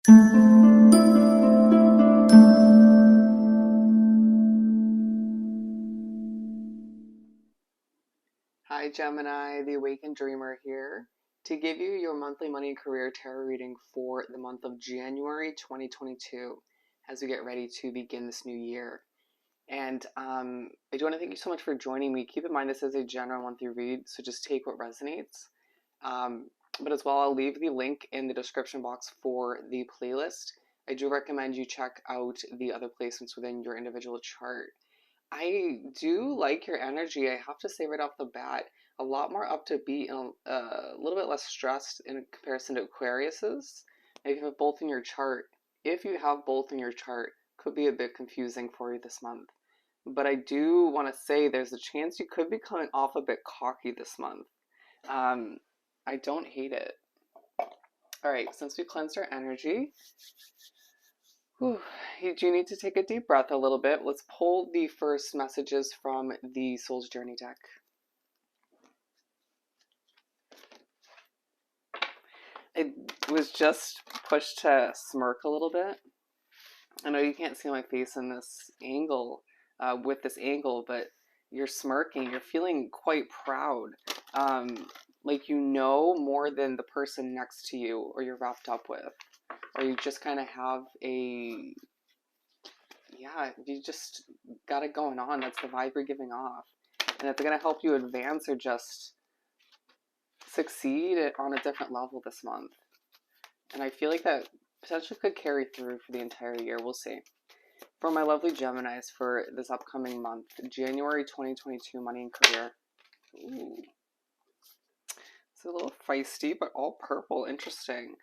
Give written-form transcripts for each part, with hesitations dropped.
Hi Gemini, the Awakened Dreamer here to give you your monthly money and career tarot reading for the month of January 2022 as we get ready to begin this new year. And I do want to thank you so much for joining me. Keep in mind this is a general monthly read, so just take what resonates. But as well, I'll leave the link in the description box for the playlist. I do recommend you check out the other placements within your individual chart. I do like your energy. I have to say right off the bat, a lot more up to beat and a little bit less stressed in comparison to Aquarius's. If you have both in your chart, could be a bit confusing for you this month. But I do want to say there's a chance you could be coming off a bit cocky this month. I don't hate it. All right, since we cleansed our energy, you do need to take a deep breath a little bit. Let's pull the first messages from the Soul's Journey deck. I was just pushed to smirk a little bit. I know you can't see my face in this angle, with this angle, but you're smirking. You're feeling quite proud. Like you know more than the person next to you or you're wrapped up with. Or you just kind of have you just got it going on. That's the vibe you're giving off. And it's going to help you advance or just succeed on a different level this month. And I feel like that potentially could carry through for the entire year. We'll see. For my lovely Geminis for this upcoming month, January 2022, money and career. Ooh. It's a little feisty, but all purple. Interesting.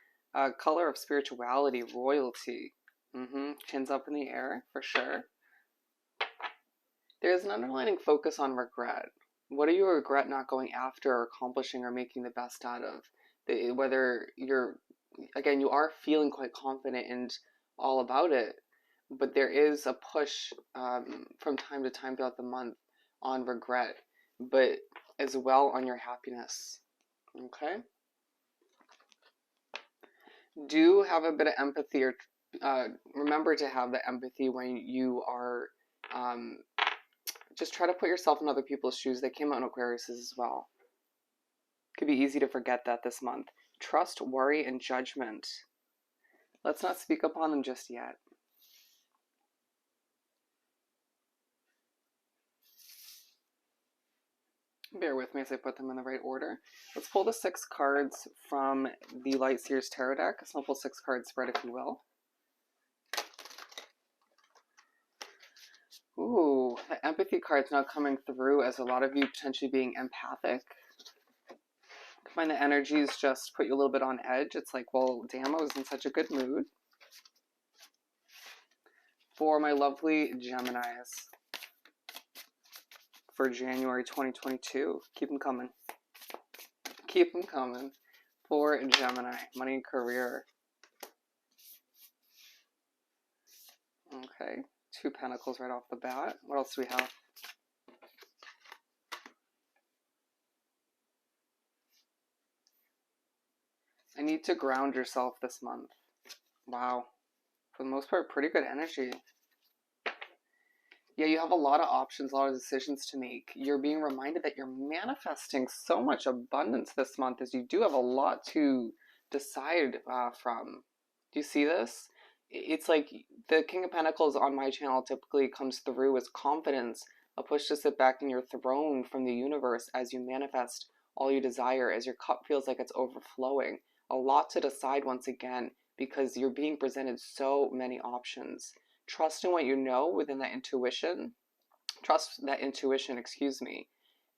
Color of spirituality, royalty. Chins up in the air, for sure. There's an underlying focus on regret. What do you regret not going after or accomplishing or making the best out of? Whether you are feeling quite confident and all about it, but there is a push from time to time throughout the month on regret, but as well on your happiness. Okay? Do have a bit of empathy, or remember to have the empathy when you are just try to put yourself in other people's shoes. They came out in Aquarius as well. Could be easy to forget that this month. Trust, worry, and judgment. Let's not speak upon them just yet. Bear with me as I put them in the right order. Let's pull the 6 cards from the Light Seers Tarot deck. So I'll pull 6 card spread, if you will. Ooh, the empathy card's now coming through as a lot of you potentially being empathic. I find the energies just put you a little bit on edge. It's like, well, damn, I was in such a good mood. For my lovely Geminis for January 2022, keep them coming. Keep them coming. For Gemini, money and career. Okay, 2 Pentacles right off the bat. What else do we have? I need to ground yourself this month. Wow. For the most part, pretty good energy. Yeah, you have a lot of options, a lot of decisions to make. You're being reminded that you're manifesting so much abundance this month, as you do have a lot to decide from. Do you see this? It's like the King of Pentacles on my channel typically comes through as confidence, a push to sit back in your throne from the universe as you manifest all you desire, as your cup feels like it's overflowing. A lot to decide once again, because you're being presented so many options. Trust in what you know within that intuition. Trust that intuition,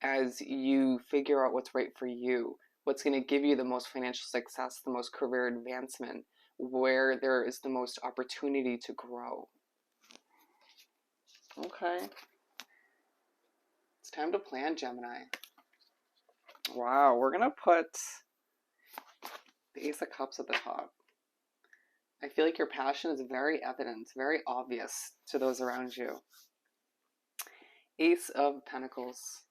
as you figure out what's right for you, what's going to give you the most financial success, the most career advancement, where there is the most opportunity to grow. Okay. It's time to plan, Gemini. Wow, we're going to put the Ace of Cups at the top. I feel like your passion is very evident, very obvious to those around you. Ace of Pentacles.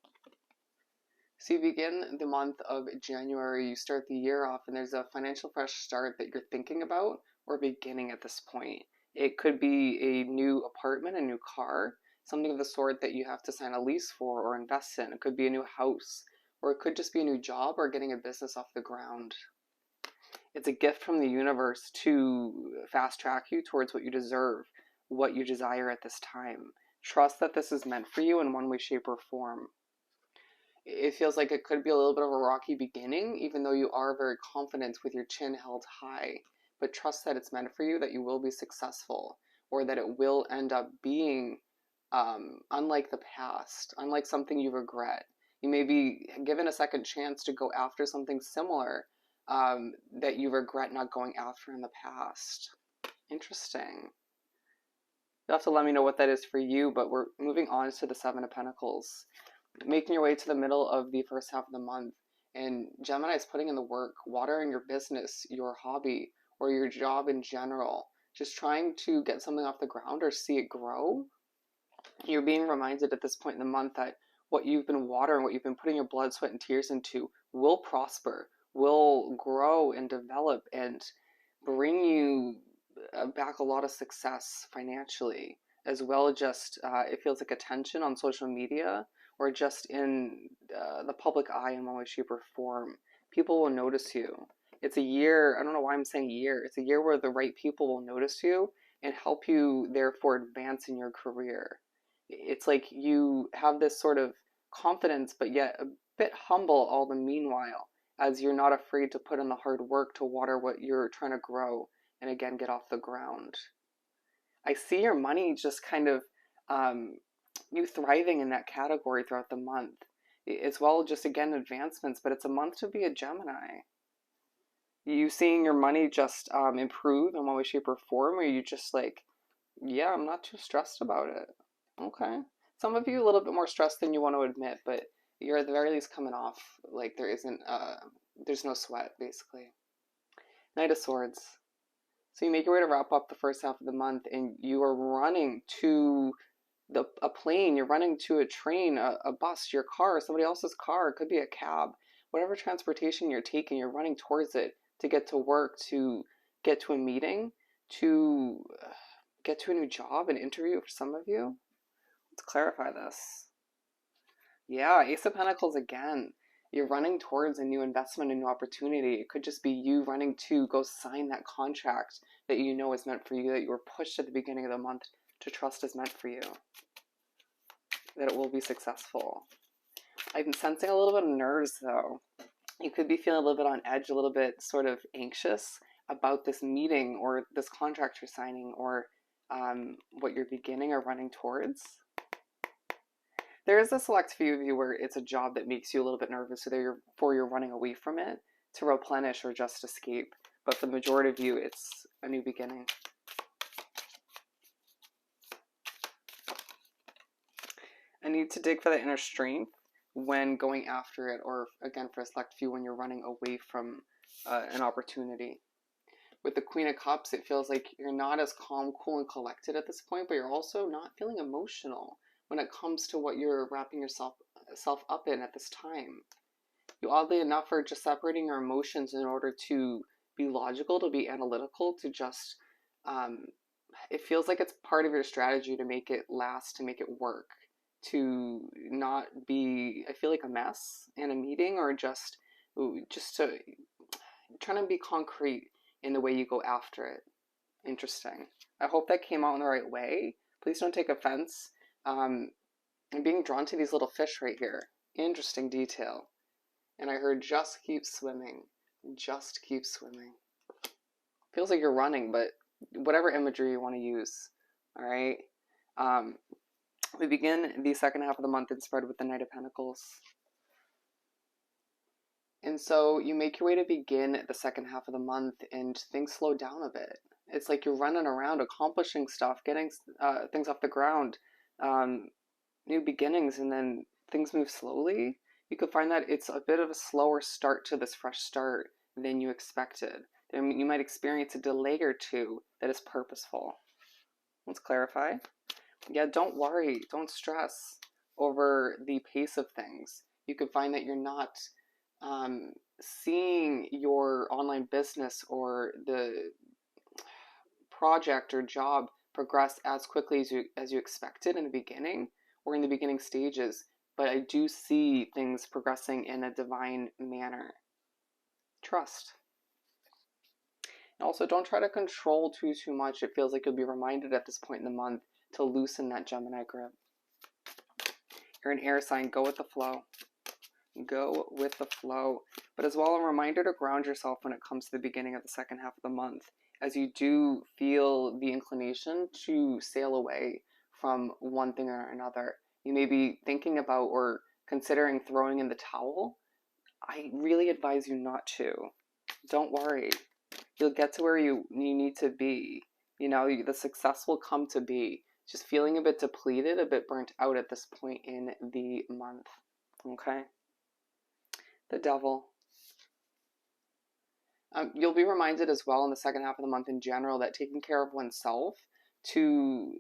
So you begin the month of January, you start the year off, and there's a financial fresh start that you're thinking about, or beginning at this point. It could be a new apartment, a new car, something of the sort that you have to sign a lease for or invest in. It could be a new house, or it could just be a new job or getting a business off the ground. It's a gift from the universe to fast track you towards what you deserve, what you desire at this time. Trust that this is meant for you in one way, shape, or form. It feels like it could be a little bit of a rocky beginning, even though you are very confident with your chin held high. But trust that it's meant for you, that you will be successful, or that it will end up being unlike the past, unlike something you regret. You may be given a second chance to go after something similar that you regret not going after in the past. Interesting. You'll have to let me know what that is for you, but we're moving on to the Seven of Pentacles. Making your way to the middle of the first half of the month, and Gemini is putting in the work, watering your business, your hobby, or your job in general. Just trying to get something off the ground or see it grow. You're being reminded at this point in the month that what you've been watering, what you've been putting your blood, sweat, and tears into will prosper, will grow and develop and bring you back a lot of success financially, as well as just, it feels like attention on social media or just in the public eye in one way, shape, or form. People will notice you. It's a year, I don't know why I'm saying year, it's a year where the right people will notice you and help you, therefore, advance in your career. It's like you have this sort of confidence, but yet a bit humble all the meanwhile, as you're not afraid to put in the hard work to water what you're trying to grow and again get off the ground. I see your money just kind of you thriving in that category throughout the month, as well as just again advancements. But it's a month to be a Gemini. You seeing your money just improve in one way, shape, or form, or you just like, yeah, I'm not too stressed about it. Okay. Some of you a little bit more stressed than you want to admit, but you're at the very least coming off like there's no sweat, basically. Knight of Swords. So you make your way to wrap up the first half of the month, and you are running to a plane, you're running to a train, a bus, your car, somebody else's car, it could be a cab. Whatever transportation you're taking, you're running towards it to get to work, to get to a meeting, to get to a new job, an interview for some of you. Let's clarify this. Yeah, Ace of Pentacles again. You're running towards a new investment, a new opportunity. It could just be you running to go sign that contract that you know is meant for you, that you were pushed at the beginning of the month to trust is meant for you, that it will be successful. I'm sensing a little bit of nerves though. You could be feeling a little bit on edge, a little bit sort of anxious about this meeting or this contract you're signing or what you're beginning or running towards. There is a select few of you where it's a job that makes you a little bit nervous, so therefore you're running away from it to replenish or just escape. But for the majority of you, it's a new beginning. I need to dig for that inner strength when going after it, or again for a select few when you're running away from an opportunity. With the Queen of Cups, it feels like you're not as calm, cool, and collected at this point, but you're also not feeling emotional when it comes to what you're wrapping yourself up in at this time. You oddly enough are just separating your emotions in order to be logical, to be analytical, to just, it feels like it's part of your strategy to make it last, to make it work, to not be, I feel like, a mess in a meeting, or just to trying to be concrete in the way you go after it. Interesting. I hope that came out in the right way. Please don't take offense. I'm being drawn to these little fish right here. Interesting detail. And I heard just keep swimming. Just keep swimming. Feels like you're running, but whatever imagery you want to use. All right. We begin the second half of the month and spread with the Knight of Pentacles. And so you make your way to begin the second half of the month and things slow down a bit. It's like you're running around accomplishing stuff, getting things off the ground, new beginnings, and then things move slowly. You could find that it's a bit of a slower start to this fresh start than you expected. You might experience a delay or two that is purposeful. Let's clarify. Yeah, don't worry, don't stress over the pace of things. You could find that you're not seeing your online business or project or job progress as quickly as you expected in the beginning or in the beginning stages, but I do see things progressing in a divine manner. Trust. And also, don't try to control too much. It feels like you'll be reminded at this point in the month to loosen that Gemini grip. You're an air sign. Go with the flow. Go with the flow. But as well, a reminder to ground yourself when it comes to the beginning of the second half of the month, as you do feel the inclination to sail away from one thing or another. You may be thinking about or considering throwing in the towel. I really advise you not to. Don't worry. You'll get to where you need to be. You know, the success will come to be. Just feeling a bit depleted, a bit burnt out at this point in the month. Okay? The Devil. You'll be reminded as well in the second half of the month in general that taking care of oneself, to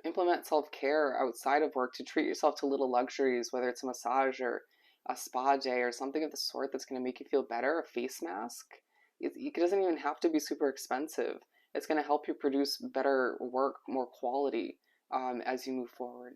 implement self-care outside of work, to treat yourself to little luxuries, whether it's a massage or a spa day or something of the sort that's going to make you feel better, a face mask. It doesn't even have to be super expensive. It's going to help you produce better work, more quality as you move forward.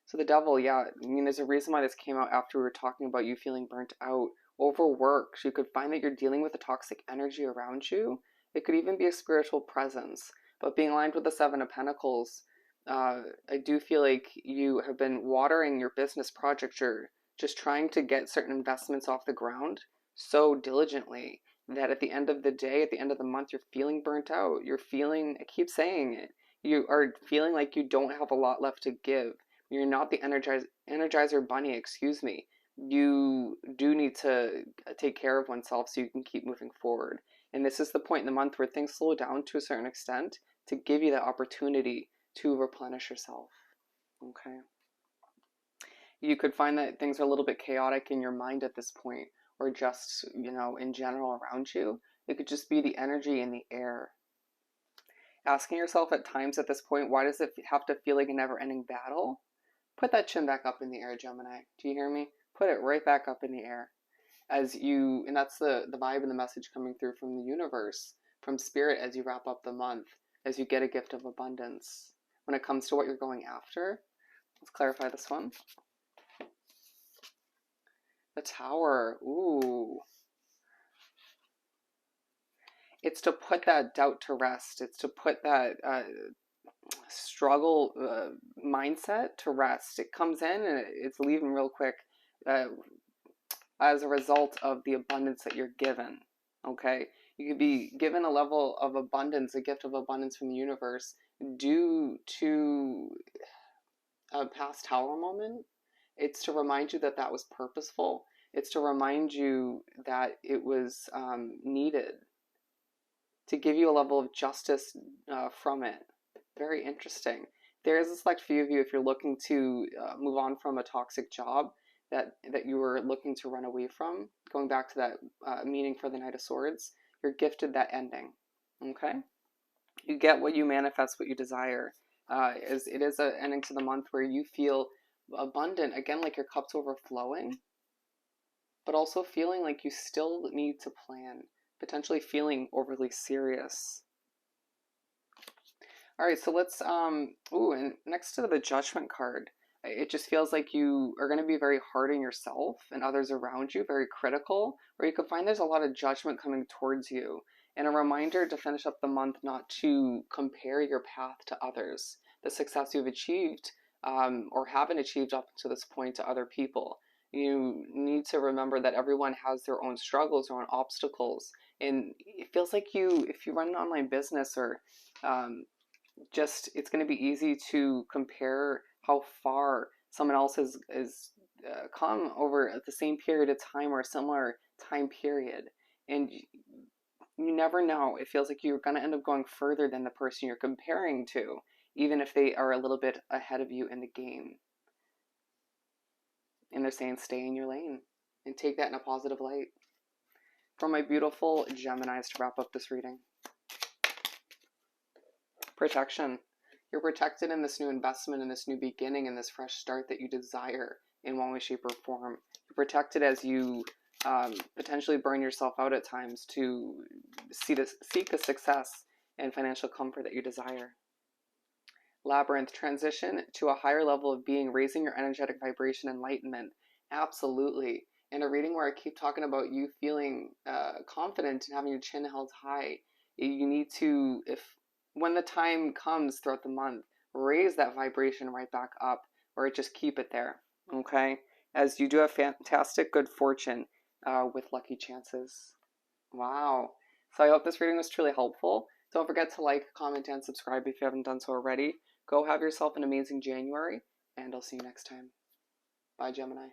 So the Devil, yeah, I mean, there's a reason why this came out after we were talking about you feeling burnt out, overworked. You could find that you're dealing with a toxic energy around you. It could even be a spiritual presence. But being aligned with the Seven of Pentacles, I do feel like you have been watering your business project. You're just trying to get certain investments off the ground so diligently that at the end of the day, at the end of the month, you're feeling burnt out. You're feeling, I keep saying it, you are feeling like you don't have a lot left to give. You're not the Energizer Bunny, excuse me. You do need to take care of oneself so you can keep moving forward. And this is the point in the month where things slow down to a certain extent to give you that opportunity to replenish yourself. Okay. You could find that things are a little bit chaotic in your mind at this point, or just, you know, in general around you. It could just be the energy in the air. Asking yourself at times at this point, why does it have to feel like a never-ending battle? Put that chin back up in the air, Gemini. Do you hear me? Put it right back up in the air. As you, and that's the vibe and the message coming through from the universe, from spirit, as you wrap up the month, as you get a gift of abundance. When it comes to what you're going after, let's clarify this one. The Tower. Ooh. It's to put that doubt to rest. It's to put that struggle mindset to rest. It comes in and it's leaving real quick as a result of the abundance that you're given. Okay? You could be given a level of abundance, a gift of abundance from the universe due to a past tower moment. It's to remind you that that was purposeful. It's to remind you that it was needed, to give you a level of justice from it. Very interesting. There is a select few of you, if you're looking to move on from a toxic job that you were looking to run away from, going back to that meaning for the Knight of Swords, you're gifted that ending. Okay? You get what you manifest, what you desire. It is an ending to the month where you feel abundant, again, like your cup's overflowing, but also feeling like you still need to plan, potentially feeling overly serious. All right, so let's, and next to the Judgment card, it just feels like you are going to be very hard on yourself and others around you, very critical, or you could find there's a lot of judgment coming towards you. And a reminder to finish up the month not to compare your path to others, the success you've achieved or haven't achieved up to this point to other people. You need to remember that everyone has their own struggles, their own obstacles. And it feels like if you run an online business or it's going to be easy to compare how far someone else has come over the same period of time or a similar time period. And you never know. It feels like you're going to end up going further than the person you're comparing to, even if they are a little bit ahead of you in the game. And they're saying stay in your lane and take that in a positive light. For my beautiful Geminis, to wrap up this reading. Protection. You're protected in this new investment, in this new beginning, in this fresh start that you desire in one way, shape, or form. You're protected as you potentially burn yourself out at times to seek a success and financial comfort that you desire. Labyrinth, transition to a higher level of being, raising your energetic vibration, enlightenment. Absolutely. In a reading where I keep talking about you feeling confident and having your chin held high, you need to, if when the time comes throughout the month, raise that vibration right back up, or just keep it there. Okay, as you do have fantastic good fortune with lucky chances. Wow. So I hope this reading was truly helpful. Don't forget to like, comment, and subscribe if you haven't done so already. Go have yourself an amazing January, and I'll see you next time. Bye, Gemini.